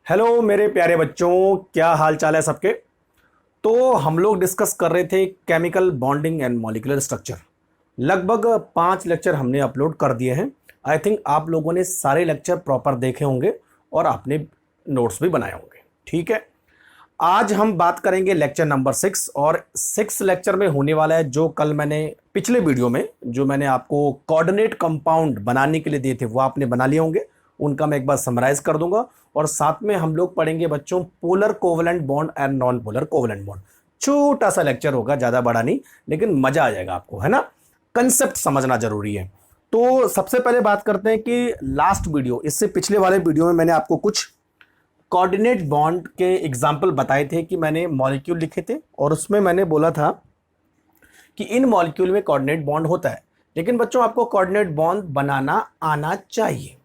Hello मेरे प्यारे बच्चों, क्या हाल चाल है सबके। तो हम लोग डिस्कस कर रहे थे chemical bonding and molecular structure. लगभग 5 लेक्चर हमने अपलोड कर दिए हैं। आई थिंक आप लोगों ने सारे लेक्चर प्रॉपर देखे होंगे और आपने नोट्स भी बनाए होंगे। ठीक है, आज हम बात करेंगे लेक्चर नंबर 6 और 6 लेक्चर में होने वाला है जो कल मैंने पिछले वीडियो में जो मैंने आपको कोऑर्डिनेट कंपाउंड बनाने के लिए दिए थे वो आपने बना लिए होंगे। उनका मैं एक बार समराइज कर दूंगा और साथ में हम लोग पढ़ेंगे बच्चों polar covalent bond and non polar covalent bond. छोटा सा लेक्चर होगा, ज्यादा बड़ा नहीं, लेकिन मजा आ जाएगा आपको, है ना। कंसेप्ट समझना जरूरी है। तो सबसे पहले बात करते हैं कि लास्ट वीडियो, इससे पिछले वाले वीडियो में मैंने आपको कुछ कोऑर्डिनेट बॉन्ड के एग्जाम्पल बताए थे कि मैंने मॉलिक्यूल लिखे थे और उसमें मैंने बोला था कि इन मॉलिक्यूल में कोऑर्डिनेट बॉन्ड होता है, लेकिन बच्चों आपको कोऑर्डिनेट बॉन्ड बनाना आना चाहिए।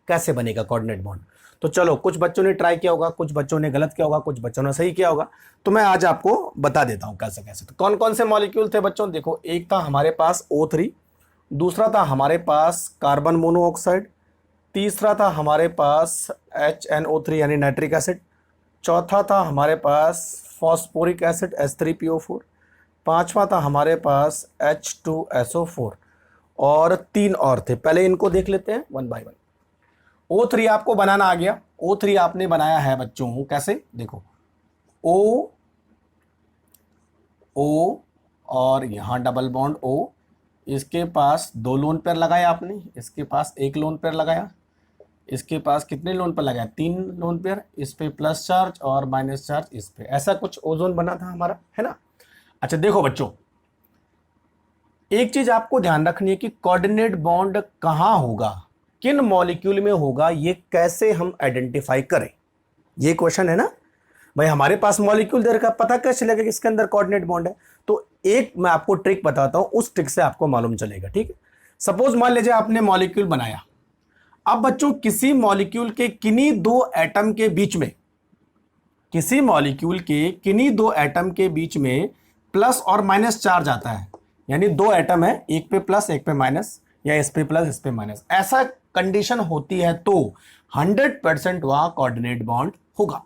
कैसे बनेगा कोऑर्डिनेट बॉन्ड? तो चलो, कुछ बच्चों ने ट्राई किया होगा, कुछ बच्चों ने गलत किया होगा, कुछ बच्चों ने सही किया होगा। तो मैं आज आपको बता देता हूं कैसे कैसे। तो कौन कौन से मॉलिक्यूल थे बच्चों? देखो, एक था हमारे पास O3, दूसरा था हमारे पास कार्बन मोनोऑक्साइड, तीसरा था हमारे पास HNO3 यानी नाइट्रिक एसिड, चौथा था हमारे पास फॉस्फोरिक एसिड H3PO4, पांचवा था हमारे पास H2SO4 और 3 और थे। पहले इनको देख लेते हैं वन बाय वन। O3 आपको बनाना आ गया। O3 आपने बनाया है बच्चों, कैसे? देखो, O O और यहां डबल बॉन्ड O, इसके पास 2 लोन पेयर लगाया आपने, इसके पास 1 लोन पेयर लगाया, इसके पास कितने लोन पेयर लगाया? 3 लोन पेयर। इस पे प्लस चार्ज और माइनस चार्ज इस पे। ऐसा कुछ ओजोन बना था हमारा, है ना। अच्छा देखो बच्चों, एक चीज आपको ध्यान रखनी है कि कोऑर्डिनेट बॉन्ड कहां होगा, किन मॉलिक्यूल में होगा, ये कैसे हम आइडेंटिफाई करें, ये क्वेश्चन है ना भाई। हमारे पास मॉलिक्यूल दे रखा, पता कैसे चलेगा कि इसके अंदर कोऑर्डिनेट बॉन्ड है? तो एक मैं आपको ट्रिक बताता हूं, उस ट्रिक से आपको मालूम चलेगा। ठीक है, सपोज मान लीजिए आपने मॉलिक्यूल बनाया। अब बच्चों, किसी मॉलिक्यूल के किन्हीं 2 एटम के बीच में, किसी मॉलिक्यूल के किन्हीं 2 एटम के बीच में प्लस और माइनस चार्ज आता है। यानी 2 एटम है, एक पे प्लस एक पे माइनस, या इस पे प्लस इस पे माइनस, ऐसा कंडीशन होती है तो 100% वहां कोऑर्डिनेट बॉन्ड होगा।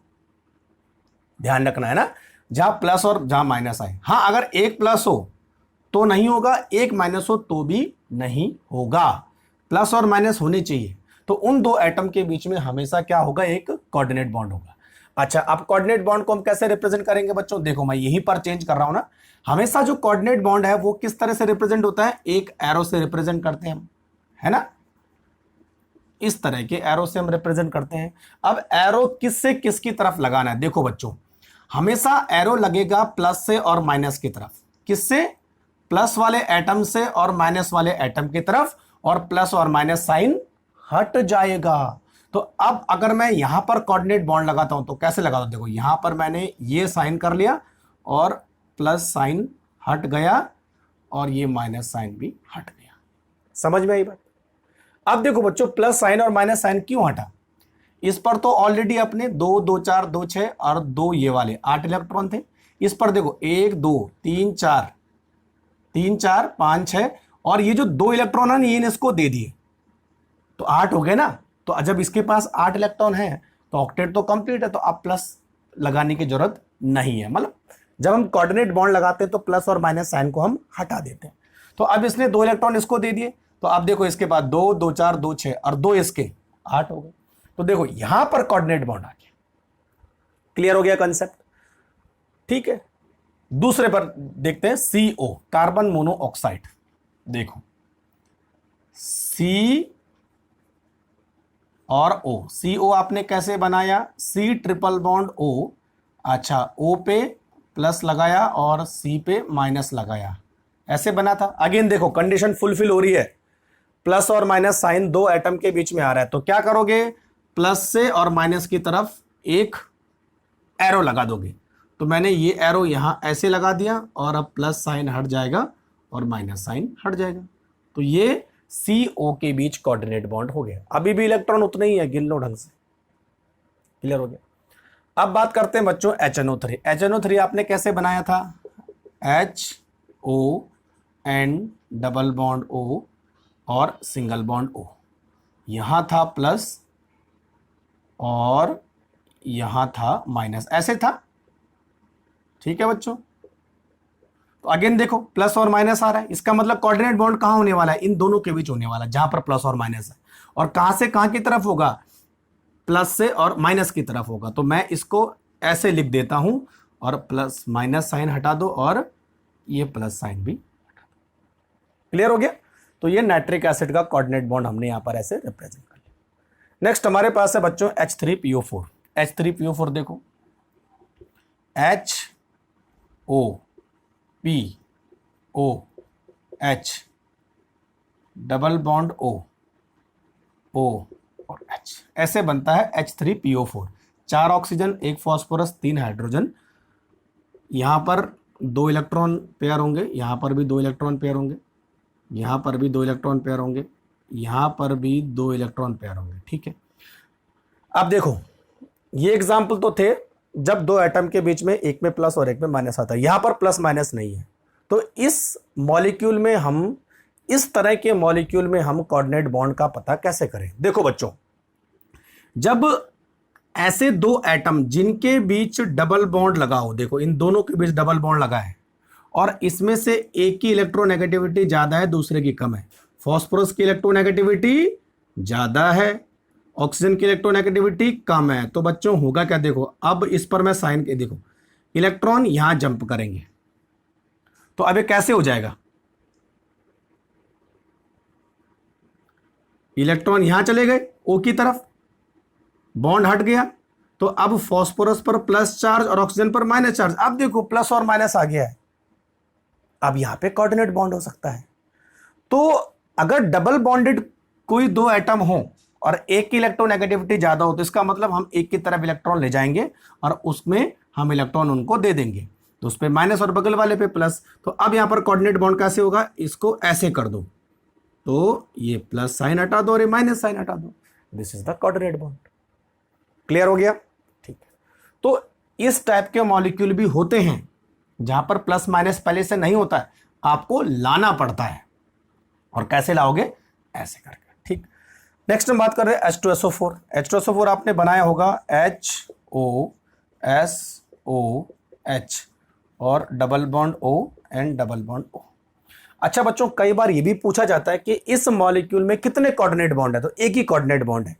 ध्यान रखना है ना, जहां प्लस और जहां माइनस आए। हाँ, अगर एक प्लस हो तो नहीं होगा, एक माइनस हो तो भी नहीं होगा। प्लस और माइनस होने चाहिए। तो उन 2 एटम के बीच में हमेशा क्या होगा? एक कोऑर्डिनेट बॉन्ड होगा। अच्छा, अब कोऑर्डिनेट बॉन्ड को हम कैसे रिप्रेजेंट करेंगे बच्चों? देखो, मैं यहीं पर चेंज कर रहा हूं ना। हमेशा जो कोऑर्डिनेट बॉन्ड है वो किस तरह से रिप्रेजेंट होता है? एक एरो से रिप्रेजेंट करते हैं हम, है ना। इस तरह के एरो से हम रिप्रेजेंट करते हैं। अब एरो किससे किसकी तरफ लगाना है? देखो बच्चों, हमेशा एरो लगेगा प्लस से और माइनस की तरफ। किससे? प्लस वाले एटम से और माइनस वाले एटम की तरफ, और प्लस और माइनस साइन हट जाएगा। तो अब अगर मैं यहां पर कोऑर्डिनेट बॉन्ड लगाता हूं तो कैसे लगाता हूं? देखो, यहां पर मैंने ये साइन कर लिया और प्लस साइन हट गया और ये माइनस साइन भी हट गया। समझ में आई बात? अब देखो बच्चों, प्लस साइन और माइनस साइन क्यों हटा? इस पर तो ऑलरेडी अपने 2 2 4 2 6 और 2 ये वाले 8 इलेक्ट्रॉन थे। इस पर देखो 1 2 3 4 3 4 5 6, और ये जो 2 इलेक्ट्रॉन है ये इसको दे दिए तो 8 हो गए ना। तो जब इसके पास 8 इलेक्ट्रॉन है तो ऑक्टेट तो कंप्लीट है, तो अब प्लस लगाने की जरूरत नहीं है। मतलब जब हम कोऑर्डिनेट बॉन्ड लगाते हैं तो प्लस और माइनस साइन को हम हटा देते हैं। तो अब इसने 2 इलेक्ट्रॉन इसको दे दिए, तो आप देखो इसके बाद 2 2 4 2 6 और 2 इसके 8 हो गए। तो देखो यहां पर कोऑर्डिनेट बॉन्ड आ गया। क्लियर हो गया कंसेप्ट? ठीक है, दूसरे पर देखते हैं। CO carbon monoxide. देखो, C और O। CO आपने कैसे बनाया? C triple bond O। अच्छा, O पे प्लस लगाया और C पे माइनस लगाया, ऐसे बना था। अगेन देखो, कंडीशन फुलफिल हो रही है। प्लस और माइनस साइन 2 एटम के बीच में आ रहा है, तो क्या करोगे? प्लस से और माइनस की तरफ एक एरो लगा दोगे। तो मैंने ये एरो यहां ऐसे लगा दिया और अब प्लस साइन हट जाएगा और माइनस साइन हट जाएगा। तो ये CO के बीच कोऑर्डिनेट बॉन्ड हो गया। अभी भी इलेक्ट्रॉन उतने ही है, गिन लो ढंग से। क्लियर हो गया? अब बात करते हैं बच्चों HNO3। HNO3 आपने कैसे बनाया था? HON डबल बॉन्ड O और सिंगल बॉन्ड O। यहां था प्लस और यहां था माइनस, ऐसे था। ठीक है बच्चों, तो अगेन देखो प्लस और माइनस आ रहा है, इसका मतलब कोऑर्डिनेट बॉन्ड कहां होने वाला है, इन दोनों के बीच होने वाला है, जहां पर प्लस और माइनस है। और कहां से कहां की तरफ होगा, प्लस से और माइनस की तरफ होगा। तो मैं इसको ऐसे लिख देता हूं, और प्लस माइनस साइन हटा दो और ये प्लस साइन भी। क्लियर हो गया। तो ये नाइट्रिक एसिड का कोऑर्डिनेट बॉन्ड हमने यहां पर ऐसे रिप्रेजेंट कर लिया। नेक्स्ट हमारे पास है बच्चों H3PO4। H3PO4 देखो, HOPOH, डबल बॉन्ड O और H, ऐसे बनता है H3PO4। 4 oxygen, 1 phosphorus, 3 hydrogen. यहां पर 2 इलेक्ट्रॉन पेयर होंगे, यहां पर भी 2 इलेक्ट्रॉन पेयर होंगे, यहां पर भी 2 इलेक्ट्रॉन पेयर होंगे, यहां पर भी 2 इलेक्ट्रॉन पेयर होंगे। ठीक है, अब देखो ये एग्जाम्पल तो थे जब 2 एटम के बीच में एक में प्लस और एक में माइनस आता है, यहां पर प्लस माइनस नहीं है। तो इस मॉलिक्यूल में हम, इस तरह के मॉलिक्यूल में हम कोऑर्डिनेट बॉन्ड का पता कैसे करें। देखो बच्चों, जब ऐसे 2 एटम जिनके बीच डबल बॉन्ड लगा हो, देखो इन दोनों के बीच डबल बॉन्ड लगा है, और इसमें से एक की इलेक्ट्रोनेगेटिविटी ज्यादा है, दूसरे की कम है। फॉस्फोरस की इलेक्ट्रोनेगेटिविटी ज्यादा है, ऑक्सीजन की इलेक्ट्रोनेगेटिविटी कम है। तो बच्चों होगा क्या, देखो अब इस पर मैं साइन के, देखो इलेक्ट्रॉन यहां जंप करेंगे, तो अब ये कैसे हो जाएगा, इलेक्ट्रॉन यहां चले गए ओ की तरफ, बॉन्ड हट गया, तो अब फॉस्फोरस पर प्लस चार्ज और ऑक्सीजन पर माइनस चार्ज। अब देखो प्लस और माइनस आ गया है, अब यहां पे कोऑर्डिनेट बॉन्ड हो सकता है। तो अगर डबल बॉन्डेड कोई 2 एटम हो और एक की इलेक्ट्रोनेगेटिविटी ज्यादा हो, तो इसका मतलब हम एक की तरफ इलेक्ट्रॉन ले जाएंगे और उसमें हम इलेक्ट्रॉन उनको दे देंगे, तो उस पर माइनस और बगल वाले पे प्लस। तो अब यहां पर कोऑर्डिनेट बॉन्ड कैसे होगा, इसको ऐसे कर दो, तो ये प्लस साइन हटा दो और ये माइनस साइन हटा दो, this is the coordinate bond. Clear हो गया। ठीक है, तो इस टाइप के मॉलिक्यूल भी होते हैं जहां पर प्लस माइनस पहले से नहीं होता है, आपको लाना पड़ता है। और कैसे लाओगे, ऐसे करके। ठीक, नेक्स्ट हम बात कर रहे हैं H2SO4। H2SO4 आपने बनाया होगा HOSOH और double bond O and double bond O। अच्छा बच्चों, कई बार ये भी पूछा जाता है कि इस मॉलिक्यूल में कितने कोऑर्डिनेट बॉन्ड है, तो एक ही कोऑर्डिनेट बॉन्ड है,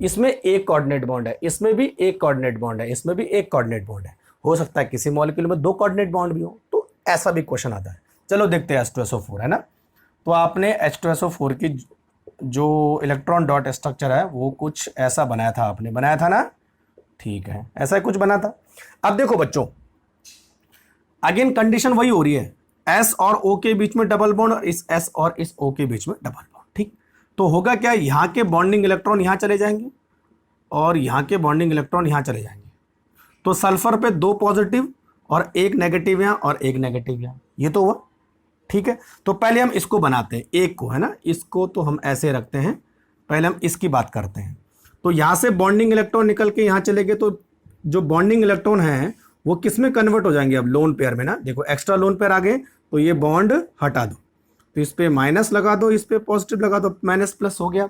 इसमें एक कोऑर्डिनेट बॉन्ड है, इसमें भी एक कोऑर्डिनेट बॉन्ड है, इसमें भी एक कोऑर्डिनेट बॉन्ड है। हो सकता है किसी मॉलिक्यूल में 2 कोऑर्डिनेट बॉन्ड भी हो, तो ऐसा भी क्वेश्चन आता है। चलो देखते हैं H2SO4 है ना। तो आपने H2SO4 की जो इलेक्ट्रॉन डॉट स्ट्रक्चर है वो कुछ ऐसा बनाया था, आपने बनाया था ना, ठीक है, ऐसा ही कुछ बना था। अब देखो बच्चों, अगेन कंडीशन वही हो रही है, S और O के बीच में डबल बॉन्ड और इस S और इस O के बीच में डबल बॉन्ड। ठीक, तो होगा क्या, यहां के बॉन्डिंग इलेक्ट्रॉन यहां चले जाएंगे और यहां के बॉन्डिंग इलेक्ट्रॉन यहां चले जाएंगे, तो सल्फर पे 2 पॉजिटिव और 1 नेगेटिव यहां और 1 नेगेटिव यहां, ये तो हुआ। ठीक है, तो पहले हम इसको बनाते हैं, एक को, है ना, इसको तो हम ऐसे रखते हैं, पहले हम इसकी बात करते हैं। तो यहां से बॉन्डिंग इलेक्ट्रॉन निकल के यहां चले गए, तो जो बॉन्डिंग इलेक्ट्रॉन है वो किस में कन्वर्ट हो जाएंगे, अब लोन पेयर में ना। देखो एक्स्ट्रा लोन पेयर आ गए, तो ये बॉन्ड हटा दो, तो इस पे माइनस लगा दो, इस पे पॉजिटिव लगा दो, माइनस प्लस हो गया।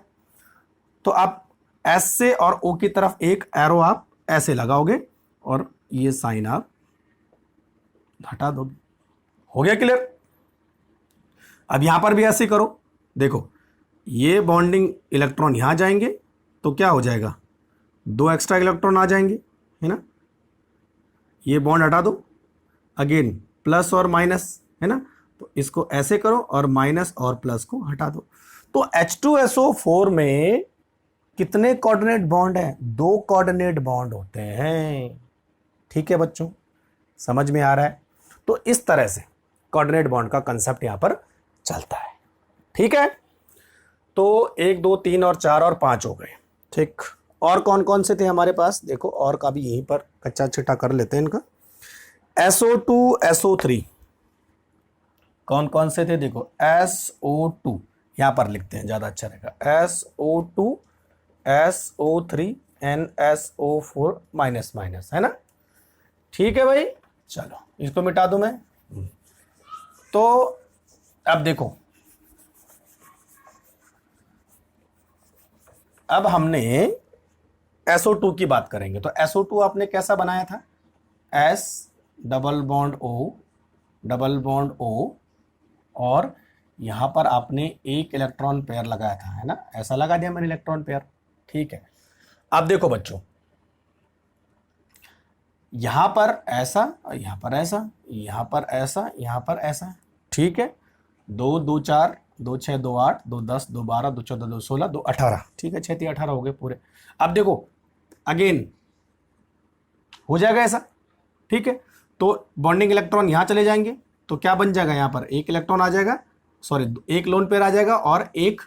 तो आप S से और O की तरफ एक एरो आप ऐसे लगाओगे और ये साइन आप हटा दोगे, हो गया क्लियर। अब यहां पर भी ऐसे करो, देखो ये बॉन्डिंग इलेक्ट्रॉन यहां जाएंगे, तो क्या हो जाएगा, 2 एक्स्ट्रा इलेक्ट्रॉन आ जाएंगे, है ना। ये बॉन्ड हटा दो, अगेन प्लस और माइनस, है ना, तो इसको ऐसे करो और माइनस और प्लस को हटा दो। तो H2SO4 में कितने कोऑर्डिनेट बॉन्ड है, 2 कोऑर्डिनेट बॉन्ड होते हैं। ठीक है बच्चों, समझ में आ रहा है। तो इस तरह से कोऑर्डिनेट बॉन्ड का कंसेप्ट यहां पर चलता है। ठीक है, तो 1 2 3 और 4 और 5 हो गए। ठीक, और कौन कौन से थे हमारे पास, देखो और का भी यहीं पर कच्चा छिटा कर लेते हैं इनका। SO2 SO3 कौन कौन से थे, देखो SO2 यहां पर लिखते हैं, ज्यादा अच्छा रहेगा, SO2 SO3 NSO4 minus minus, है ना। ठीक है भाई, चलो इसको मिटा दूं मैं। तो अब देखो, अब हमने SO2 की बात करेंगे तो SO2 आपने कैसा बनाया था, S डबल बॉन्ड O और यहां पर आपने एक इलेक्ट्रॉन पेयर लगाया था, है ना, ऐसा लगा दिया मैंने इलेक्ट्रॉन पेयर। ठीक है, अब देखो बच्चों, यहां पर ऐसा, यहां पर ऐसा, यहां पर ऐसा, यहां पर ऐसा। ठीक है, 2 2 4 2 6 2 8 2 10 2 12 2 14 2 16 2 18। ठीक है, 6 3 18 हो गए पूरे। अब देखो अगेन हो जाएगा ऐसा। ठीक है, तो बॉन्डिंग इलेक्ट्रॉन यहां चले जाएंगे तो क्या बन जाएगा, यहां पर एक इलेक्ट्रॉन आ जाएगा, सॉरी एक लोन पेयर आ जाएगा और एक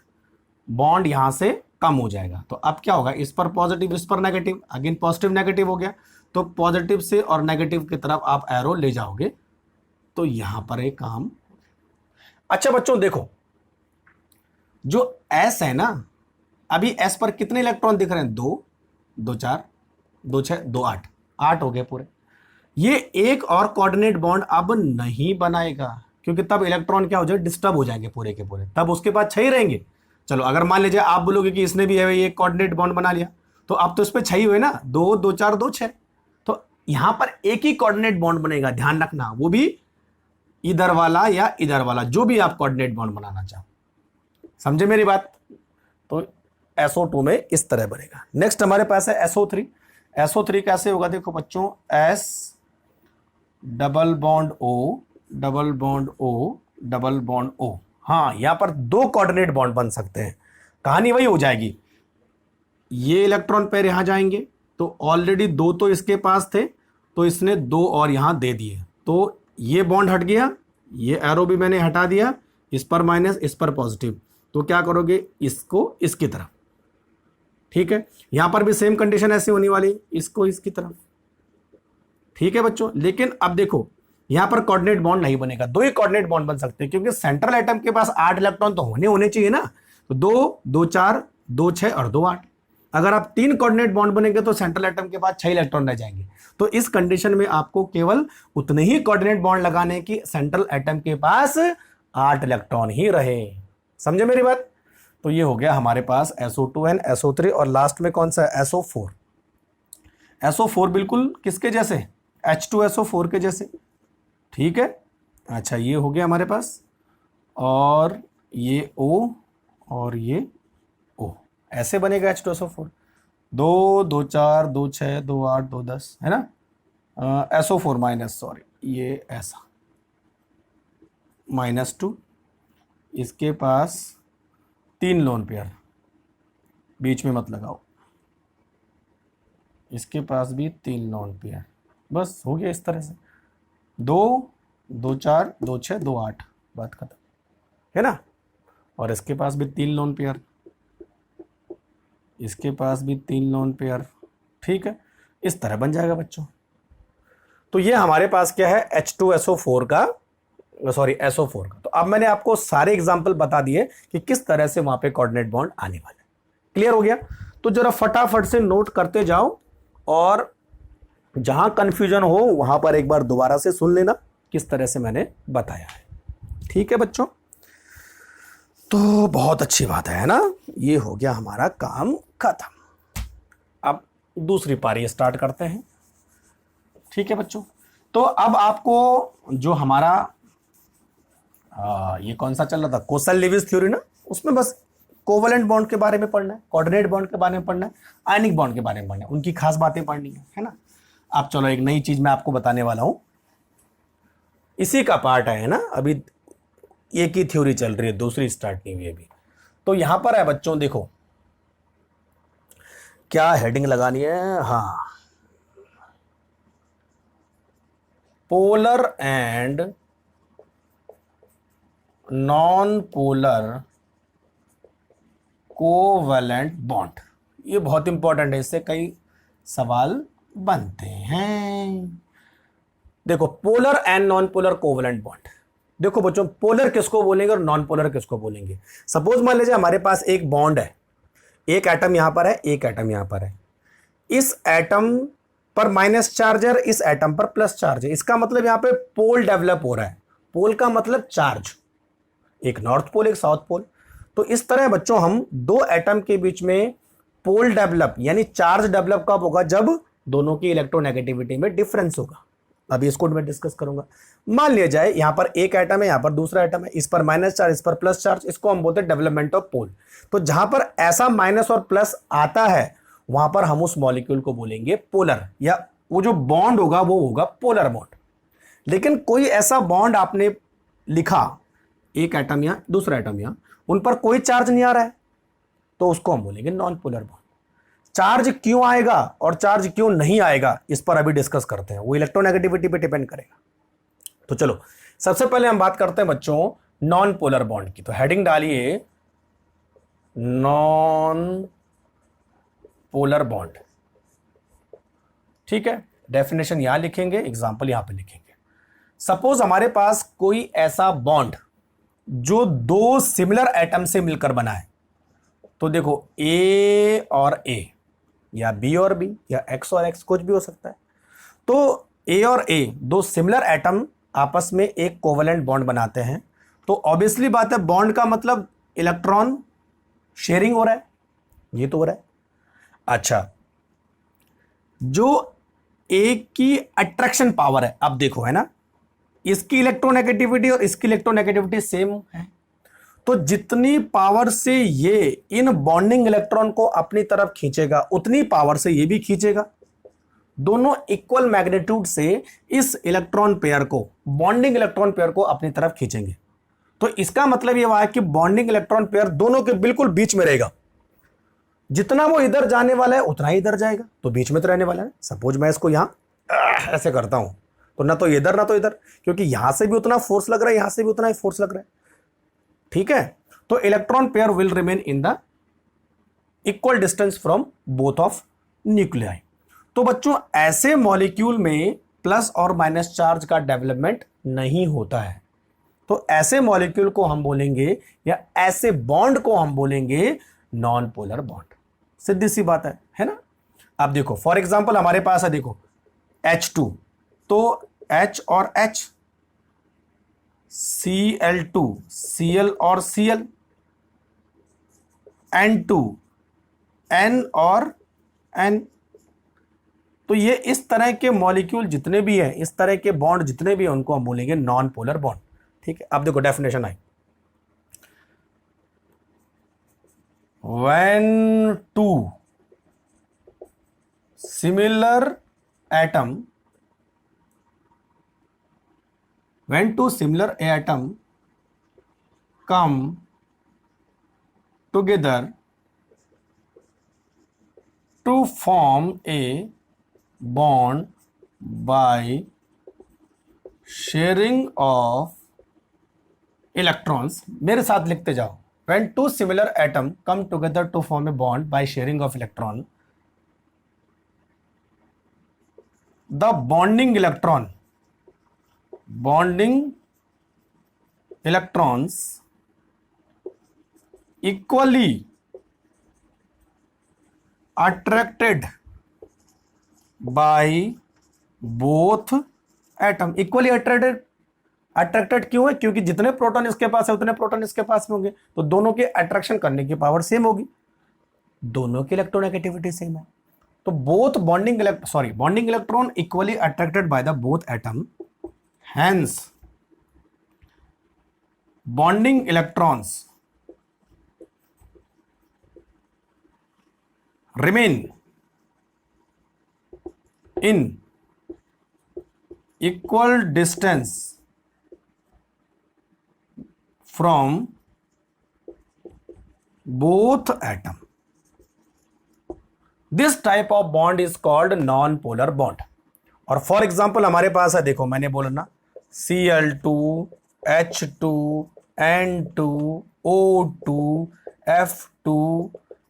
बॉन्ड यहां से कम हो जाएगा। तो अब क्या होगा, इस पर पॉजिटिव इस पर नेगेटिव, अगेन पॉजिटिव नेगेटिव हो गया, तो पॉजिटिव से और नेगेटिव की तरफ आप एरो ले जाओगे तो यहां पर एक काम। अच्छा बच्चों देखो, जो S है ना, अभी S पर कितने इलेक्ट्रॉन दिख रहे हैं, 2 2 4 2 6 2 8, 8 हो गए पूरे। ये एक और कोऑर्डिनेट बॉन्ड अब नहीं बनाएगा क्योंकि तब इलेक्ट्रॉन क्या हो जाए, डिस्टर्ब हो जाएंगे पूरे के पूरे, तब उसके बाद 6 ही रहेंगे। चलो अगर मान लीजिए आप बोलोगे कि इसने भी है ये कोऑर्डिनेट बॉन्ड बना लिया, तो अब तो इस पे 6 ही हुए ना, 2 2 4 2 6, तो यहां पर एक ही कोऑर्डिनेट बॉन्ड बनेगा, ध्यान रखना, वो भी इधर वाला या इधर वाला, जो भी आप कोऑर्डिनेट बॉन्ड बनाना चाहो। समझे मेरी बात? तो SO2 में इस तरह बनेगा। नेक्स्ट हमारे पास है SO3। SO3 कैसे होगा, देखो बच्चों, S double bond O double bond O double bond O। हाँ, यहां पर 2 कोऑर्डिनेट बॉन्ड बन सकते हैं, कहानी वही हो जाएगी। ये इलेक्ट्रॉन पेयर यहां जाएंगे तो ऑलरेडी 2 तो इसके पास थे, तो इसने 2 और यहां दे दिए, तो ये बॉन्ड हट गया, ये एरो भी मैंने हटा दिया, इस पर माइनस इस पर पॉजिटिव, तो क्या करोगे, इसको इसकी तरफ। ठीक है, यहां पर भी सेम कंडीशन ऐसी होने वाली, इसको इसकी तरफ। ठीक है बच्चों, लेकिन अब देखो यहां पर कोऑर्डिनेट बॉन्ड नहीं बनेगा, 2 ही कोऑर्डिनेट बॉन्ड बन सकते हैं क्योंकि सेंट्रल एटम के पास 8 इलेक्ट्रॉन तो होने चाहिए ना, तो 2 2 4 2 6 और 2 8। अगर आप 3 कोऑर्डिनेट बॉन्ड बनेंगे तो सेंट्रल एटम के पास 6 इलेक्ट्रॉन रह जाएंगे। तो इस कंडीशन में आपको केवल उतने ही कोऑर्डिनेट बॉन्ड लगाने की सेंट्रल एटम के पास 8 इलेक्ट्रॉन ही रहे। समझे मेरी बात? तो ये हो गया हमारे पास SO2 एंड SO3, और लास्ट में कौन सा है, SO4। SO4 बिल्कुल किसके जैसे, H2SO4 के जैसे। ठीक है, अच्छा ये हो गया हमारे पास, और ये O और ये O, ऐसे बनेगा H2SO4। 2 2 4 2 6 2 8 2 10, है ना, SO4 माइनस, सॉरी ये ऐसा -2, इसके पास 3 लोन पेयर, बीच में मत लगाओ, इसके पास भी 3 लोन पेयर, बस हो गया इस तरह से, 2 2 4 2 6 2 8, बात खत्म, है ना। और इसके पास भी 3 लोन पेयर, इसके पास भी 3 लोन पेयर। ठीक है, इस तरह बन जाएगा बच्चों। तो ये हमारे पास क्या है, H2SO4 का, सॉरी SO4 का। तो अब मैंने आपको सारे एग्जांपल बता दिए कि किस तरह से वहां पे कोऑर्डिनेट बॉन्ड आने वाले। क्लियर हो गया? तो जरा फटाफट से नोट करते जाओ, और जहां कंफ्यूजन हो वहां पर एक बार दोबारा से सुन लेना किस तरह से मैंने बताया है। ठीक है बच्चों, तो बहुत अच्छी बात है ना, ये हो गया हमारा काम खत्म। अब दूसरी पारी स्टार्ट करते हैं। ठीक है बच्चों, तो अब आपको जो हमारा ये कौन सा चल रहा था, कोसल-लीविस थ्योरी ना, उसमें बस कोवलेंट बॉन्ड के बारे में पढ़ना है, कोऑर्डिनेट बॉन्ड के बारे में पढ़ना है, आयनिक बॉन्ड के बारे में पढ़ना है, उनकी खास बातें पढ़नी है ना। अब चलो एक नई चीज मैं आपको बताने वाला हूं, इसी का पार्ट है ना, अभी एक ही थ्योरी चल रही है, दूसरी स्टार्ट नहीं हुई अभी। तो यहां पर है बच्चों, देखो क्या हेडिंग लगानी है, हाँ, polar and non polar covalent bond, ये बहुत इंपॉर्टेंट है, इससे कई सवाल बनते हैं। देखो polar and non polar covalent bond, देखो बच्चों पोलर किसको बोलेंगे और नॉन पोलर किसको बोलेंगे। सपोज मान लीजिए हमारे पास एक बॉन्ड है, एक एटम यहां पर है, एक एटम यहां पर है, इस एटम पर माइनस चार्ज है, इस एटम पर प्लस चार्ज है, इसका मतलब यहां पे पोल डेवलप हो रहा है। पोल का मतलब चार्ज, एक नॉर्थ पोल एक साउथ पोल। तो इस तरह बच्चों हम 2 एटम के बीच में पोल डेवलप यानी चार्ज डेवलप कब होगा, जब दोनों की इलेक्ट्रोनेगेटिविटी में डिफरेंस होगा। अभी इसको मैं डिस्कस करूंगा। मान लिया जाए यहां पर एक एटम है, यहां पर दूसरा एटम है, इस पर माइनस चार्ज, इस पर प्लस चार्ज, इसको हम बोलते हैं डेवलपमेंट ऑफ पोल। तो जहां पर ऐसा माइनस और प्लस आता है वहां पर हम उस मॉलिक्यूल को बोलेंगे पोलर, या वो जो बॉन्ड होगा वो होगा पोलर बॉन्ड। लेकिन कोई ऐसा बॉन्ड आपने लिखा, एक एटम या दूसरा एटम या उन पर कोई चार्ज नहीं आ रहा है, तो उसको हम बोलेंगे नॉन पोलर बॉन्ड। चार्ज क्यों आएगा और चार्ज क्यों नहीं आएगा इस पर अभी डिस्कस करते हैं, वो इलेक्ट्रोनेगेटिविटी पे डिपेंड करेगा। तो चलो सबसे पहले हम बात करते हैं बच्चों नॉन पोलर बॉन्ड की। तो हेडिंग डालिए नॉन पोलर बॉन्ड, ठीक है। डेफिनेशन यहां लिखेंगे, एग्जांपल यहां पे लिखेंगे। सपोज हमारे पास कोई ऐसा बॉन्ड जो दो सिमिलर एटम से मिलकर बना है, तो देखो ए और ए या बी और बी या एक्स और एक्स, कुछ भी हो सकता है। तो ए और ए दो सिमिलर एटम आपस में एक कोवेलेंट बॉन्ड बनाते हैं, तो ऑब्वियसली बात है बॉन्ड का मतलब इलेक्ट्रॉन शेयरिंग हो रहा है, ये तो हो रहा है। अच्छा, जो ए की अट्रैक्शन पावर है, अब देखो है ना, इसकी इलेक्ट्रोनेगेटिविटी और इसकी इलेक्ट्रोनेगेटिविटी सेम है, तो जितनी पावर से ये इन बॉन्डिंग इलेक्ट्रॉन को अपनी तरफ खींचेगा उतनी पावर से ये भी खींचेगा। दोनों इक्वल मैग्नीट्यूड से इस इलेक्ट्रॉन पेयर को, बॉन्डिंग इलेक्ट्रॉन पेयर को अपनी तरफ खींचेंगे। तो इसका मतलब ये हुआ है कि बॉन्डिंग इलेक्ट्रॉन पेयर दोनों के बिल्कुल बीच में रहेगा। जितना वो इधर जाने वाला है उतना ही इधर जाएगा, तो बीच में तो रहने वाला है। सपोज मैं इसको यहां ऐसे करता हूं, तो ना तो इधर ना तो इधर, क्योंकि यहां से भी उतना फोर्स लग रहा है, यहां से भी उतना ही फोर्स लग रहा है, ठीक है। तो electron pair will remain in the equal distance from both of nuclei. तो बच्चों ऐसे मॉलिक्यूल में प्लस और माइनस चार्ज का डेवलपमेंट नहीं होता है, तो ऐसे मॉलिक्यूल को हम बोलेंगे या ऐसे बॉन्ड को हम बोलेंगे नॉन पोलर बॉन्ड। सीधी सी बात है ना। अब देखो फॉर एग्जांपल हमारे पास है, देखो H2, तो H और H, Cl2, Cl और Cl, N2, N और N। तो ये इस तरह के मॉलिक्यूल जितने भी हैं, इस तरह के बॉन्ड जितने भी हैं, उनको हम बोलेंगे नॉन पोलर बॉन्ड, ठीक है। अब देखो definition I, when two similar atom come together to form a bond by sharing of electrons, मेरे साथ लिखते जाओ, when two similar atoms come together to form a bond by sharing of electron, the bonding electrons equally attracted by both atom। Equally attracted क्यों है, क्योंकि जितने proton इसके पास है उतने प्रोटॉन इसके पास में होंगे, तो दोनों के अट्रैक्शन करने की पावर सेम होगी, दोनों की इलेक्ट्रोनेगेटिविटी सेम है। तो both bonding electron equally attracted by the both atom, hence bonding electrons remain in equal distance from both atom. This type of bond is called non-polar bond। और for example हमारे पास है, देखो मैंने बोला ना, Cl2, H2, N2, O2, F2,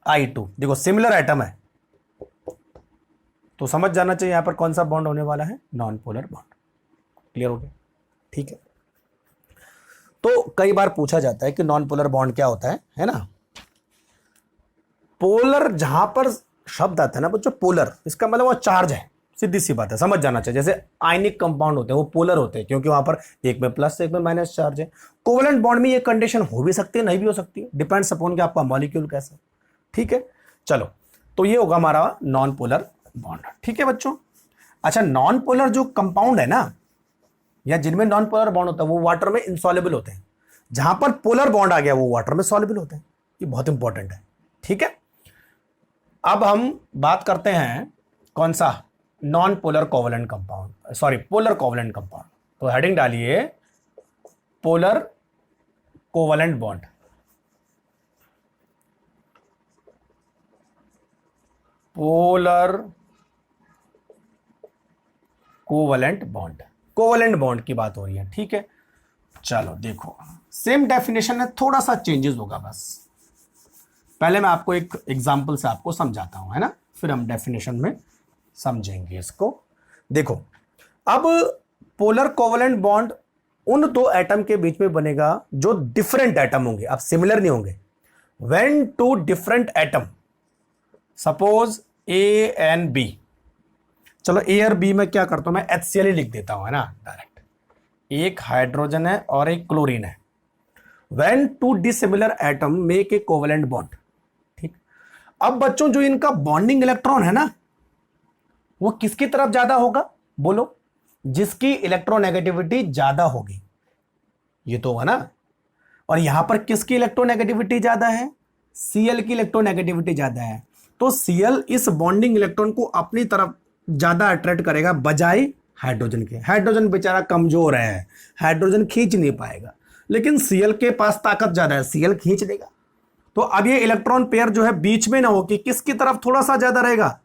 I2, देखो similar atom है, तो समझ जाना चाहिए यहां पर कौन सा बॉन्ड होने वाला है, नॉन पोलर बॉन्ड। क्लियर हो गया, ठीक है। तो कई बार पूछा जाता है कि नॉन पोलर बॉन्ड क्या होता है ना। पोलर जहां पर शब्द आता है ना बच्चों, पोलर, इसका मतलब वो चार्ज है, सीधी सी बात है, समझ जाना चाहिए। जैसे आयनिक कंपाउंड होते हैं वो पोलर होते हैं, क्योंकि वहां पर एक में प्लस एक में माइनस चार्ज है। कोवेलेंट बॉन्ड में ये कंडीशन हो भी सकती है, नहीं भी हो सकती है, डिपेंड्स अपॉन कि आपका मॉलिक्यूल कैसा है, ठीक है। चलो तो ये होगा हमारा नॉन पोलर बॉन्ड। ठीक है बच्चों। अच्छा, नॉन पोलर जो कंपाउंड है ना, या जिनमें नॉन पोलर बॉन्ड होता है वो वाटर में इनसॉल्युबल होते हैं, जहां पर पोलर बॉन्ड आ गया वो वाटर में सॉल्युबल होते हैं। ये बहुत इंपॉर्टेंट है। ठीक है, अब हम बात करते हैं कौन सा, non polar covalent compound, sorry polar covalent compound. तो हेडिंग डालिए polar covalent bond. Polar covalent bond, covalent bond की बात हो रही है। ठीक है, चलो देखो, सेम डेफिनेशन में थोड़ा सा चेंजेस होगा बस। पहले मैं आपको एक एग्जांपल से आपको समझाता हूं, है ना, फिर हम डेफिनेशन में समझेंगे इसको। देखो, अब पोलर कोवलेंट बॉन्ड उन दो एटम के बीच में बनेगा जो डिफरेंट एटम होंगे, अब सिमिलर नहीं होंगे। When two different atom, suppose A and B, चलो ए और बी में क्या करता हूं मैं, HCl ही लिख देता हूं, है ना, डायरेक्ट। एक हाइड्रोजन है और एक क्लोरीन है। When to dissimilar atom make a covalent bond. ठीक, अब बच्चों जो इनका बॉन्डिंग इलेक्ट्रॉन है ना, वो किसकी तरफ ज्यादा होगा, बोलो, जिसकी इलेक्ट्रोनेगेटिविटी ज्यादा होगी, ये तो है ना। और यहां पर किसकी इलेक्ट्रोनेगेटिविटी ज्यादा है, Cl की इलेक्ट्रोनेगेटिविटी ज्यादा है। तो Cl इस बॉन्डिंग इलेक्ट्रॉन को अपनी तरफ ज्यादा अट्रैक्ट करेगा बजाय हाइड्रोजन के। हाइड्रोजन बेचारा कमजोर है, हाइड्रोजन खींच नहीं पाएगा, लेकिन Cl के पास ताकत ज्यादा है, Cl खींच लेगा। तो अब ये इलेक्ट्रॉन पेयर जो है बीच में ना हो कि किसकी तरफ थोड़ा सा ज्यादा रहेगा,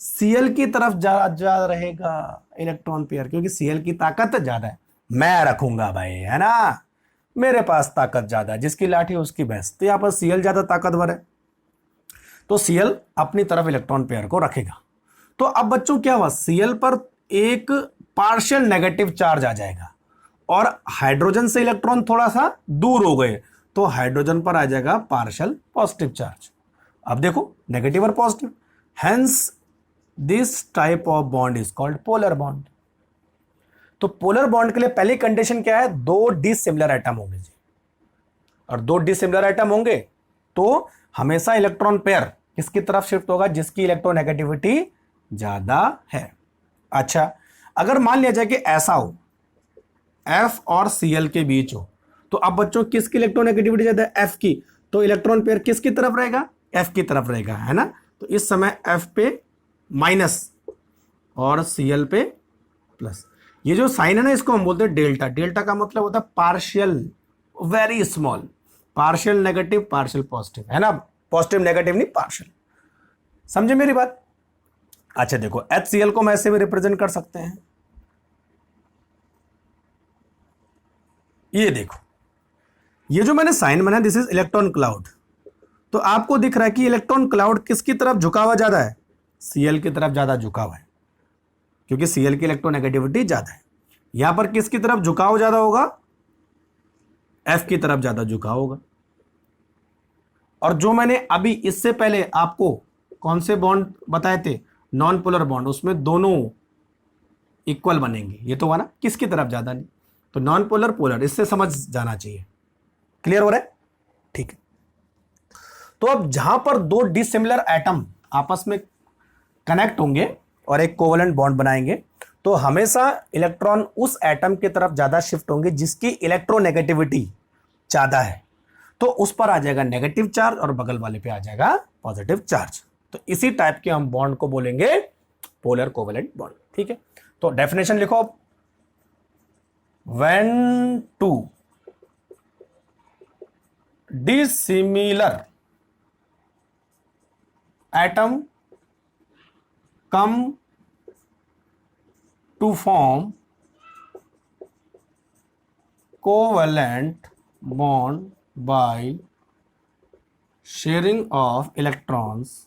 Cl की तरफ ज्यादा रहेगा इलेक्ट्रॉन पेयर, क्योंकि Cl की ताकत ज्यादा है। मैं रखूंगा भाई, है ना, मेरे पास ताकत ज्यादा है, जिसकी लाठी उसकी भैंस। तो यहां पर Cl ज्यादा ताकतवर है, तो Cl अपनी तरफ इलेक्ट्रॉन पेयर को रखेगा। तो अब बच्चों क्या हुआ, Cl पर एक पार्शियल नेगेटिव चार्ज आ जाएगा और हाइड्रोजन से इलेक्ट्रॉन थोड़ा सा दूर हो गए, तो हाइड्रोजन पर आ जाएगा पार्शियल पॉजिटिव चार्ज। अब देखो, नेगेटिव और positive, hence this type of bond is called polar bond. तो पोलर बॉन्ड के लिए पहली कंडीशन क्या है, दो डिसिमिलर एटम होंगे जी, और दो डिसिमिलर एटम होंगे तो हमेशा इलेक्ट्रॉन पेयर किसकी तरफ शिफ्ट होगा, जिसकी इलेक्ट्रोनेगेटिविटी ज्यादा है। अच्छा, अगर मान लिया जाए कि ऐसा हो, F और Cl के बीच हो, तो अब बच्चों किसकी इलेक्ट्रोनेगेटिविटी ज्यादा है, F की। तो इलेक्ट्रॉन पेयर किसकी तरफ रहेगा, F की तरफ रहेगा, है ना। तो इस समय F पे माइनस और Cl पे प्लस। ये जो साइन है ना, इसको हम बोलते हैं डेल्टा। डेल्टा का मतलब होता है partial, very small, partial negative partial positive, है ना, पॉजिटिव नेगेटिव नहीं, पार्शियल। समझे मेरी बात। अच्छा देखो, HCl को हम ऐसे भी रिप्रेजेंट कर सकते हैं, ये देखो, ये जो मैंने साइन बनाया दिस इज इलेक्ट्रॉन क्लाउड। तो आपको दिख रहा है कि इलेक्ट्रॉन क्लाउड किसकी तरफ झुका हुआ ज्यादा है, Cl की तरफ ज्यादा झुका हुआ है, क्योंकि Cl की इलेक्ट्रोनेगेटिविटी ज्यादा है। यहां पर किसकी तरफ झुकाव ज्यादा होगा, F की तरफ ज्यादा झुकाव होगा। और जो मैंने अभी इससे पहले आपको कौन से बॉन्ड बताए थे, नॉन पोलर बॉन्ड, उसमें दोनों इक्वल बनेंगे, ये तो हुआ ना, किसकी तरफ ज्यादा नहीं। तो नॉन पोलर पोलर, इससे समझ जाना चाहिए। क्लियर हो रहा है, ठीक है। तो अब जहां पर दो डिसिमिलर एटम आपस में कनेक्ट होंगे और एक कोवलेंट बॉन्ड बनाएंगे, तो हमेशा इलेक्ट्रॉन उस एटम की तरफ ज्यादा शिफ्ट होंगे जिसकी इलेक्ट्रोनेगेटिविटी ज्यादा है। तो उस पर आ जाएगा नेगेटिव चार्ज और बगल वाले पे आ जाएगा पॉजिटिव चार्ज। तो इसी टाइप के हम बॉन्ड को बोलेंगे पोलर कोवलेंट बॉन्ड। ठीक है, तो डेफिनेशन लिखो, when to dissimilar atom come to form covalent bond by sharing of electrons,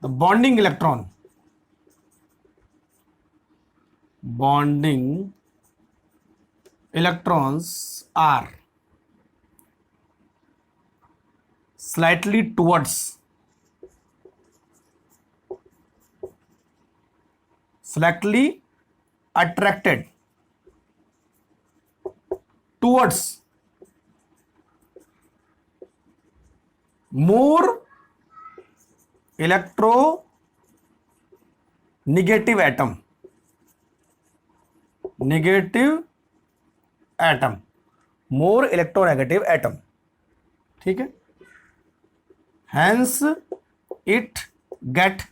the bonding electrons are slightly attracted towards more electronegative atom, more electronegative atom, ठीक है, hence it get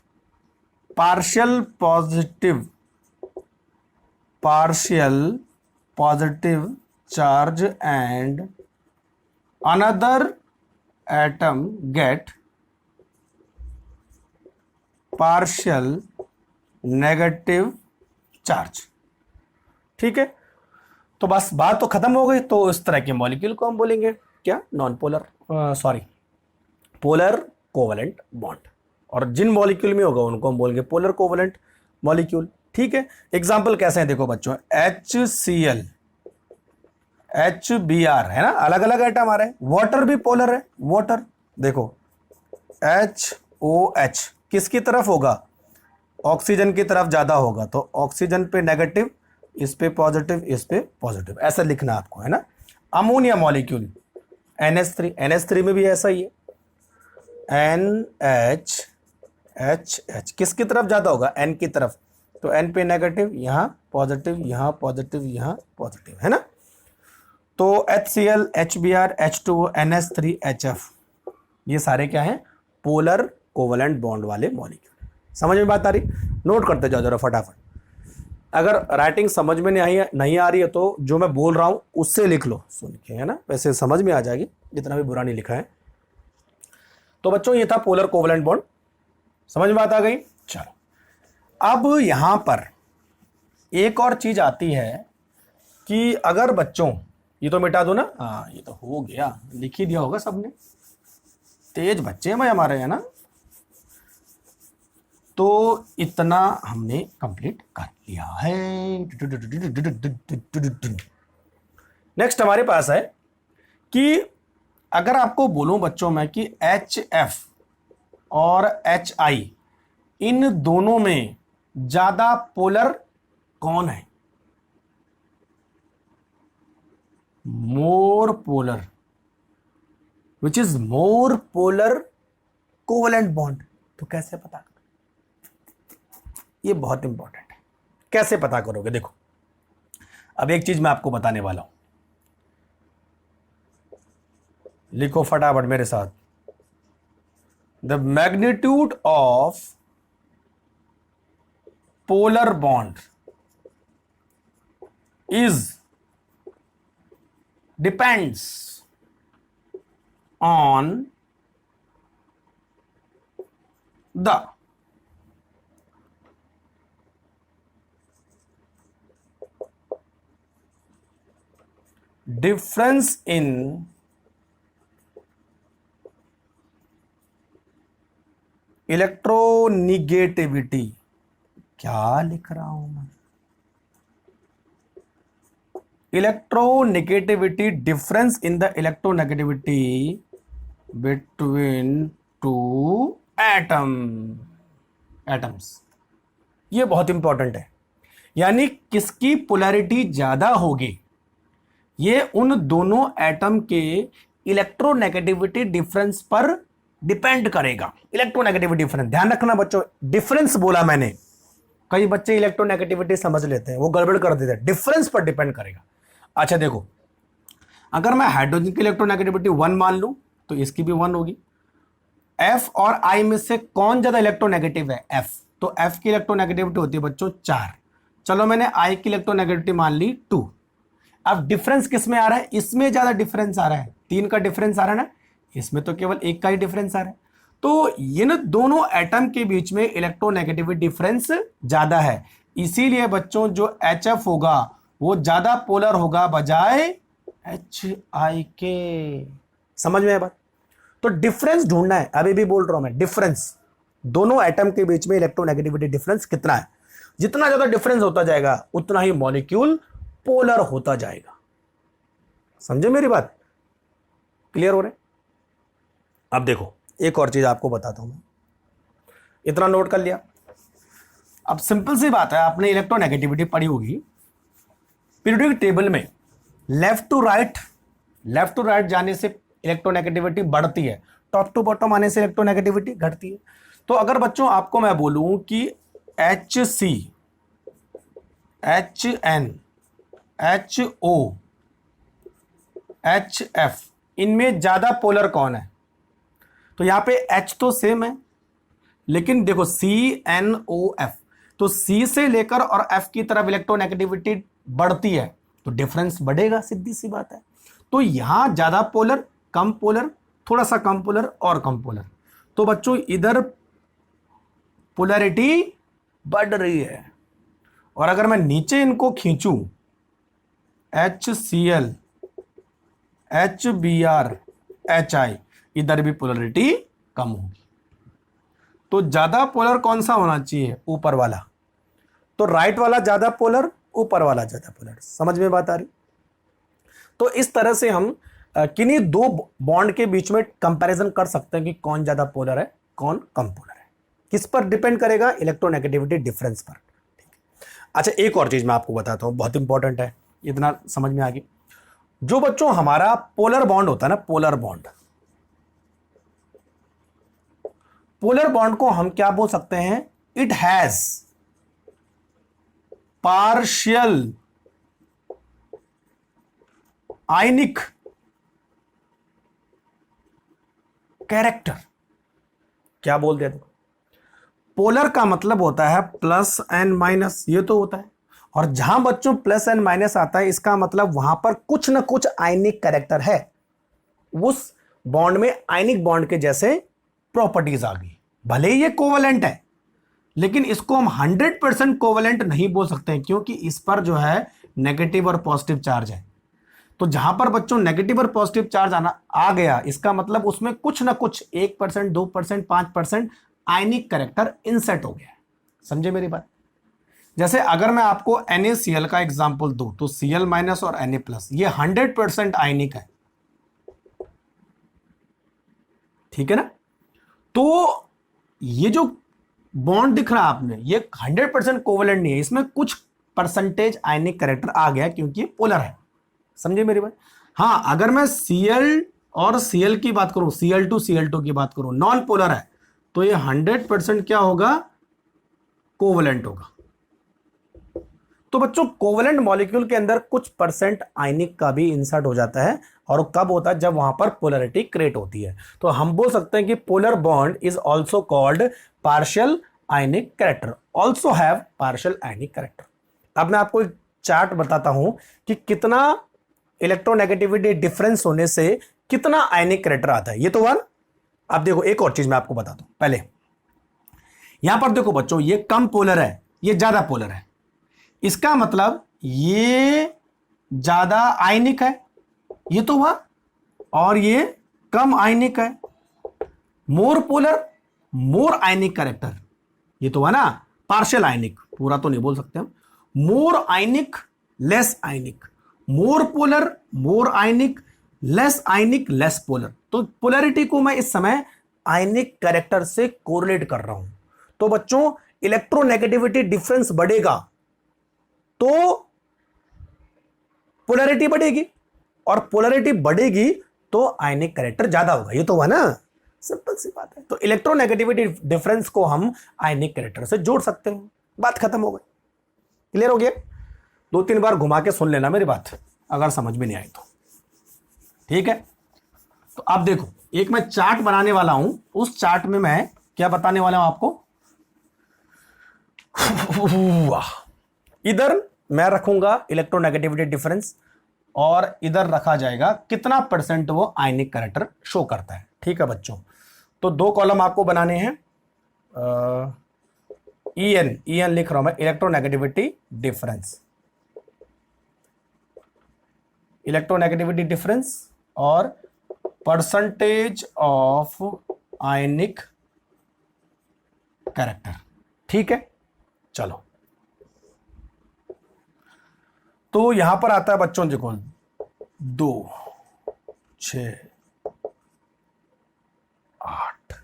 partial positive charge and another atom get partial negative charge, ठीक है। तो बस बात तो खत्म हो गई। तो इस तरह के मॉलिक्यूल को हम बोलेंगे क्या, non polar, polar covalent bond, और जिन मॉलिक्यूल में होगा उनको हम बोलेंगे पोलर कोवलेंट मॉलिक्यूल, ठीक है। एग्जांपल कैसे हैं देखो बच्चों, HCl, HBr है ना, अलग अलग एटम आ रहे हैं। वाटर भी पोलर है, वाटर देखो HOH किसकी तरफ होगा, ऑक्सीजन की तरफ ज्यादा होगा, तो ऑक्सीजन पे नेगेटिव, इस पे पॉजिटिव, इस पे पॉजिटिव, ऐसा लिखना आपको है ना। अमोनिया मॉलिक्यूल NH3 में भी ऐसा ही है, NH किसकी तरफ ज्यादा होगा, N की तरफ, तो N पे नेगेटिव, यहां पॉजिटिव, यहां पॉजिटिव, यहां पॉजिटिव, है ना। तो HCl, HBr, H2O, NH3, HF, ये सारे क्या हैं, पोलर कोवलेंट बॉन्ड वाले मॉलिक्यूल। समझ में बात आ रही, नोट करते जाओ जरा फटाफट। अगर राइटिंग समझ में नहीं आ रही है तो जो मैं बोल रहा हूं उससे लिख लो सुन के, है ना, वैसे समझ में आ जाएगी, इतना भी बुरा नहीं लिखा है। तो बच्चों ये था पोलर कोवलेंट बॉन्ड, समझ में बात आ गई। चलो अब यहां पर एक और चीज आती है कि अगर बच्चों, ये तो मिटा दो ना, हाँ ये तो हो गया, लिख ही दिया होगा सबने, तेज बच्चे में हमारे, है ना। तो इतना हमने कंप्लीट कर लिया है। नेक्स्ट हमारे पास है कि अगर आपको बोलूं बच्चों में कि HF और HI इन दोनों में ज्यादा पोलर कौन है, more polar, which is more polar covalent bond, तो कैसे पता, ये बहुत इंपॉर्टेंट है, कैसे पता करोगे। देखो अब एक चीज मैं आपको बताने वाला हूं, लिखो फटाफट मेरे साथ, the magnitude of polar bond is depends on the difference in electronegativity, क्या लिख रहा हूं मैं, electronegativity, difference in the electronegativity between two atoms, ये बहुत इंपॉर्टेंट है। यानी किसकी पोलैरिटी ज्यादा होगी, ये उन दोनों एटम के इलेक्ट्रोनेगेटिविटी डिफरेंस पर डिपेंड करेगा। इलेक्ट्रोनेगेटिविटी डिफरेंस, ध्यान रखना बच्चों, डिफरेंस बोला मैंने, कई बच्चे इलेक्ट्रोनेगेटिविटी समझ लेते हैं, वो गड़बड़ कर देते हैं, डिफरेंस पर डिपेंड करेगा। अच्छा देखो, अगर मैं हाइड्रोजन की इलेक्ट्रोनेगेटिविटी 1 मान लूं तो इसकी भी 1 होगी। F और I में से कौन ज्यादा इलेक्ट्रोनेगेटिव है, F, तो F की इलेक्ट्रोनेगेटिविटी होती है बच्चों 4, चलो मैंने I की इलेक्ट्रोनेगेटिविटी मान ली 2। अब डिफरेंस किस में आ रहा है, इसमें ज्यादा डिफरेंस आ रहा है, 3 का डिफरेंस आ रहा है ना, इसमें तो केवल 1 का ही डिफरेंस आ रहा है। तो इन दोनों एटम के बीच में इलेक्ट्रोनेगेटिविटी डिफरेंस ज्यादा है, इसीलिए बच्चों जो HF होगा वो ज्यादा पोलर होगा बजाय HI के। समझ में है बात। तो डिफरेंस ढूंढना है, अभी भी बोल रहा हूं मैं, डिफरेंस दोनों एटम के बीच में इलेक्ट्रोनेगेटिविटी डिफरेंस कितना है। जितना ज्यादा डिफरेंस होता जाएगा उतना ही मॉलिक्यूल पोलर होता जाएगा। समझे मेरी बात, क्लियर हो रहे। अब देखो एक और चीज आपको बताता हूं मैं, इतना नोट कर लिया। अब सिंपल सी बात है, आपने इलेक्ट्रोनेगेटिविटी पढ़ी होगी पीरियोडिक टेबल में, लेफ्ट टू राइट जाने से इलेक्ट्रोनेगेटिविटी बढ़ती है, टॉप टू बॉटम आने से इलेक्ट्रोनेगेटिविटी घटती है। तो अगर बच्चों आपको मैं बोलूं कि HC, HN, HO, HF, इनमें ज्यादा पोलर कौन है? तो यहां पे H तो सेम है, लेकिन देखो CNOF, तो C से लेकर और F की तरफ इलेक्ट्रोनेगेटिविटी बढ़ती है तो डिफरेंस बढ़ेगा, सीधी सी बात है। तो यहां ज्यादा पोलर, कम पोलर, थोड़ा सा कम पोलर और कम पोलर, तो बच्चों इधर पोलैरिटी बढ़ रही है। और अगर मैं नीचे इनको खींचूं, HCl, HBr, HI, इधर भी पोलैरिटी कम होगी। तो ज्यादा पोलर कौन सा होना चाहिए? ऊपर वाला। तो राइट वाला ज्यादा पोलर, ऊपर वाला ज्यादा पोलर। समझ में बात आ रही? तो इस तरह से हम किन्हीं दो बॉन्ड के बीच में कंपैरिजन कर सकते हैं कि कौन ज्यादा पोलर है, कौन कम पोलर है। किस पर डिपेंड करेगा? इलेक्ट्रोनेगेटिविटी डिफरेंस पर। ठीक है। अच्छा, एक और चीज मैं आपको बताता हूं, बहुत इंपॉर्टेंट है, इतना समझ में आ गई। जो बच्चों हमारा पोलर बॉन्ड होता है ना, पोलर बॉन्ड, पोलर बॉन्ड को हम क्या बोल सकते हैं? It has partial ionic character. क्या बोल दिया? पोलर का मतलब होता है प्लस एंड माइनस, ये तो होता है। और जहां बच्चों प्लस एंड माइनस आता है, इसका मतलब वहां पर कुछ ना कुछ आयनिक कैरेक्टर है, उस बॉन्ड में आयनिक बॉन्ड के जैसे प्रॉपर्टीज आ गई। भले ही ये कोवलेंट है, लेकिन इसको हम 100% कोवलेंट नहीं बोल सकते हैं, क्योंकि इस पर जो है नेगेटिव और पॉजिटिव चार्ज है। तो जहां पर बच्चों नेगेटिव और पॉजिटिव चार्ज आना आ गया, इसका मतलब उसमें कुछ ना कुछ 1%, 2%, 5% आयनिक कैरेक्टर इंसर्ट हो गया है। समझे मेरी बात? जैसे अगर मैं आपको NaCl का एग्जांपल दूं, तो Cl माइनस और Na प्लस ये 100% आयनिक है, ठीक है ना? तो ये जो बॉन्ड दिख रहा है आपने, ये 100% कोवलेंट नहीं है, इसमें कुछ परसेंटेज आयनिक कैरेक्टर आ गया, क्योंकि ये पोलर है। समझे मेरी बात? हाँ, अगर मैं Cl और Cl की बात करूं, Cl2 की बात करूं, नॉन पोलर है, तो ये 100% क्या होगा? कोवलेंट होगा। तो बच्चों कोवलेंट मॉलिक्यूल के अंदर कुछ परसेंट आयनिक का भी इंसर्ट हो जाता है, और कब होता है? जब वहां पर पोलैरिटी क्रिएट होती है। तो हम बोल सकते हैं कि polar bond is also called partial ionic character, also have partial ionic character. अब मैं आपको एक चार्ट बताता हूं कि कितना इलेक्ट्रोनेगेटिविटी डिफरेंस होने से कितना आयनिक कैरेक्टर आता है। ये तो वन। अब देखो एक और चीज मैं आपको बताता हूं। पहले यहां पर देखो बच्चों, ये कम पोलर है, ये ज्यादा पोलर है, इसका मतलब ये ज्यादा आयनिक है, ये तो हुआ, और ये कम आयनिक है। मोर पोलर, मोर आयनिक कैरेक्टर, ये तो हुआ ना। पार्शियल आयनिक, पूरा तो नहीं बोल सकते हम। मोर आयनिक, लेस आयनिक, मोर पोलर, मोर आयनिक, लेस पोलर। तो पोलैरिटी को मैं इस समय आयनिक कैरेक्टर से कोरिलेट कर रहा हूं। तो बच्चों इलेक्ट्रोनेगेटिविटी डिफरेंस बढ़ेगा तो पोलैरिटी बढ़ेगी, और पोलैरिटी बढ़ेगी तो आयनिक कैरेक्टर ज्यादा होगा। ये तो हुआ ना, सिंपल सी बात है। तो इलेक्ट्रोनेगेटिविटी डिफरेंस को हम आयनिक कैरेक्टर से जोड़ सकते हैं। बात खत्म हो गई, क्लियर हो गया? 2-3 बार घुमा के सुन लेना मेरी बात, अगर समझ में नहीं आई तो। ठीक है, तो अब देखो, एक मैं चार्ट बनाने वाला हूं, उस चार्ट में मैं क्या बताने वाला हूं आपको। इधर मैं रखूंगा इलेक्ट्रोनेगेटिविटी डिफरेंस, और इधर रखा जाएगा कितना परसेंट वो आयनिक कैरेक्टर शो करता है। ठीक है बच्चों, तो 2 कॉलम आपको बनाने हैं। EN लिख रहा हूं मैं, इलेक्ट्रोनेगेटिविटी डिफरेंस, इलेक्ट्रोनेगेटिविटी डिफरेंस और परसेंटेज ऑफ आयनिक कैरेक्टर। ठीक है, चलो। तो यहां पर आता है बच्चों, देखो 2, 6, 8,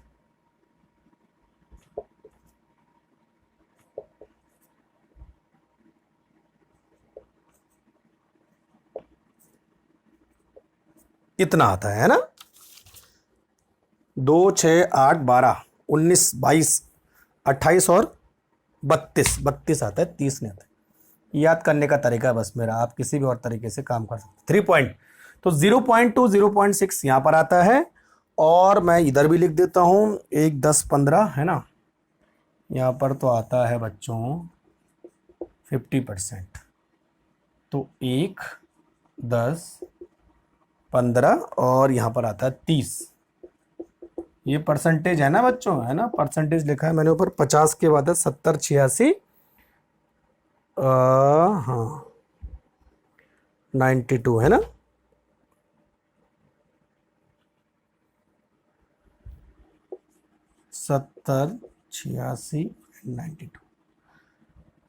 इतना आता है ना। 2 6 8 12 19 22 28 और 32 आता है, 30 नहीं आता है। याद करने का तरीका है बस मेरा, आप किसी भी और तरीके से काम कर सकते। 3 पॉइंट, तो 0.2 0.6 यहाँ पर आता है, और मैं इधर भी लिख देता हूँ 1 10 15 है ना, यहाँ पर तो आता है बच्चों 50%, तो 1 10 15 और यहाँ पर आता है 30। ये परसेंटेज है ना बच्चों, है ना, परसेंटेज लिखा है मैंने ऊपर, 50 के बाद है 70 86 हाँ 92 है ना, सत्तर 86 92।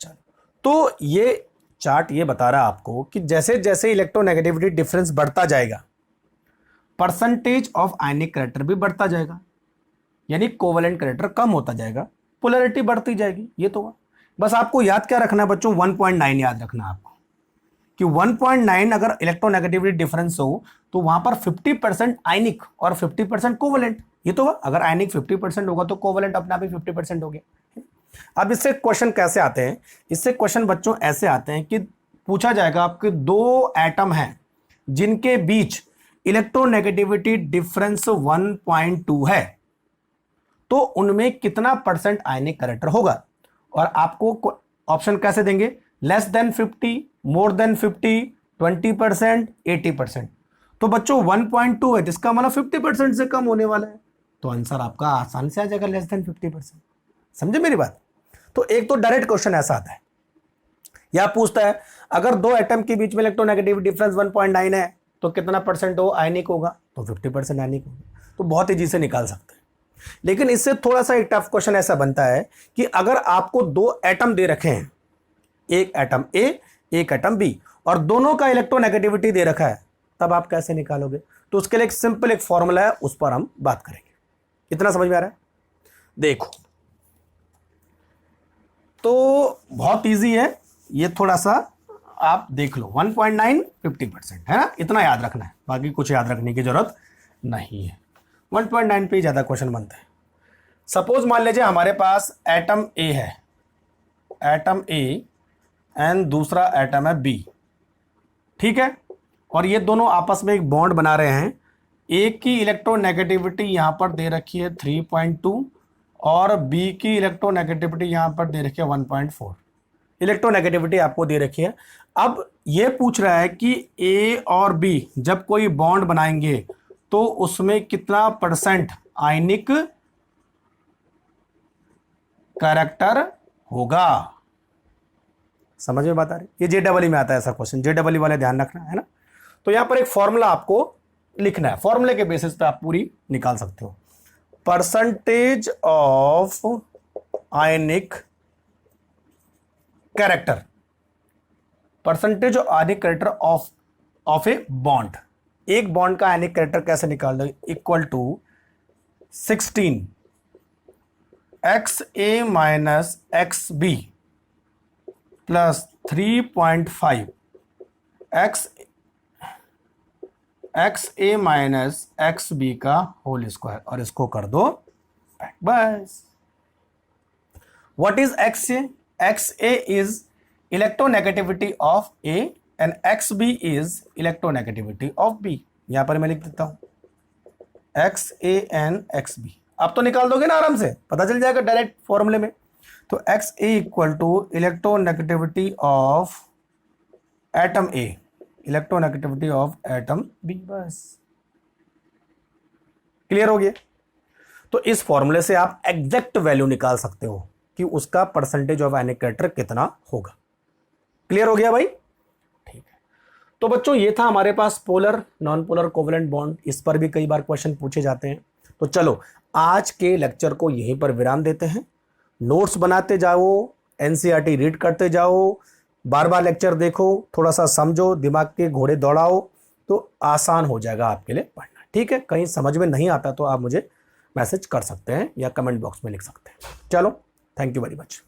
चलो, तो ये चार्ट ये बता रहा है आपको कि जैसे जैसे इलेक्ट्रोनेगेटिविटी डिफरेंस बढ़ता जाएगा, परसेंटेज ऑफ आयनिक कैरेक्टर भी बढ़ता जाएगा, यानी कोवेलेंट कैरेक्टर कम होता जाएगा, पोलैरिटी बढ़ती जाएगी। ये तो हुआ। बस आपको याद क्या रखना है बच्चों, 1.9 याद रखना है आपको, कि 1.9 अगर इलेक्ट्रोनेगेटिविटी डिफरेंस हो तो वहां पर 50% आयनिक और 50% कोवेलेंट। ये तो हुआ। अगर आयनिक 50% होगा तो कोवेलेंट अपने आप ही 50% हो गया। अब इससे क्वेश्चन कैसे आते हैं, इससे क्वेश्चन बच्चों ऐसे आते हैं कि पूछा जाएगा आपके 2 एटम हैं जिनके बीच इलेक्ट्रोनेगेटिविटी डिफरेंस 1.2 है, तो उनमें कितना परसेंट आयनिक कैरेक्टर होगा, और आपको ऑप्शन कैसे देंगे, लेस देन 50, मोर देन 50, 20%, 80%। तो बच्चों 1.2 है जिसका मतलब 50% से कम होने वाला है, तो आंसर आपका आसान से आ जाएगा लेस देन 50%। समझे मेरी बात। तो एक तो डायरेक्ट क्वेश्चन ऐसा आता है, या पूछता है अगर 2 एटम के बीच में इलेक्ट्रोनेगेटिविटी डिफरेंस 1.9 है तो कितना परसेंट हो आयनिक होगा, तो 50% आयनिक होगा। तो बहुत तेजी से निकाल सकते हैं। लेकिन इससे थोड़ा सा एक टफ क्वेश्चन ऐसा बनता है कि अगर आपको 2 एटम दे रखे हैं, एक एटम ए एक एटम बी, और दोनों का इलेक्ट्रोनेगेटिविटी दे रखा है, तब आप कैसे निकालोगे। तो उसके लिए एक सिंपल एक फॉर्मूला है, उस पर हम बात करेंगे। इतना समझ में आ रहा है। देखो, तो बहुत इजी है ये, थोड़ा सा आप देख लो। 1.9 50% है ना, इतना याद रखना है, बाकी कुछ याद रखने की जरूरत नहीं है। 1.9 पे ज्यादा क्वेश्चन बनता है। सपोज मान लीजिए हमारे पास एटम ए है, एटम ए एंड दूसरा एटम है बी, ठीक है, और ये दोनों आपस में एक बॉन्ड बना रहे हैं। ए की इलेक्ट्रोनेगेटिविटी यहां पर दे रखी है 3.2 और बी की इलेक्ट्रोनेगेटिविटी यहां पर दे रखी है 1.4। इलेक्ट्रोनेगेटिविटी आपको दे रखी है। अब ये पूछ रहा है कि ए और बी जब कोई बॉन्ड बनाएंगे तो उसमें कितना परसेंट आयनिक कैरेक्टर होगा। समझ में बात आ रही। ये जेडबलई में आता है ऐसा क्वेश्चन, जेडबलई वाले ध्यान रखना है ना। तो यहां पर एक फॉर्मूला आपको लिखना है, फॉर्मूले के बेसिस पे आप पूरी निकाल सकते हो। Percentage of ionic character, percentage of ionic character of a bond, एक बॉन्ड का आयनिक कैरेक्टर कैसे निकाल दो, equal to 16 XA minus XB plus 3.5 XA minus XB का होल स्क्वायर, और इसको कर दो बस। What is XA? XA is electronegativity of A and XB is electronegativity of B। यहां पर मैं लिख देता हूं XA and XB। अब तो निकाल दोगे ना आराम से, पता चल जाएगा डायरेक्ट फॉर्मूले में। तो XA equal to electronegativity of atom A, electronegativity of atom B, बस क्लियर हो गया। तो इस फॉर्मूले से आप एग्जैक्ट वैल्यू निकाल सकते हो कि उसका परसेंटेज ऑफ आयनिक कैरेक्टर कितना होगा। क्लियर हो गया भाई, ठीक है। तो बच्चों ये था हमारे पास polar non polar covalent bond, इस पर भी कई बार क्वेश्चन पूछे जाते हैं। तो चलो आज के लेक्चर को यहीं पर विराम देते हैं। नोट्स बनाते जाओ, एनसीईआरटी रीड करते जाओ, बार बार लेक्चर देखो, थोड़ा सा समझो, दिमाग के घोड़े दौड़ाओ, तो आसान हो जाएगा आपके लिए पढ़ना। ठीक है, कहीं समझ में नहीं आता तो आप मुझे मैसेज कर सकते हैं या कमेंट बॉक्स में लिख सकते हैं। चलो, थैंक यू वेरी मच।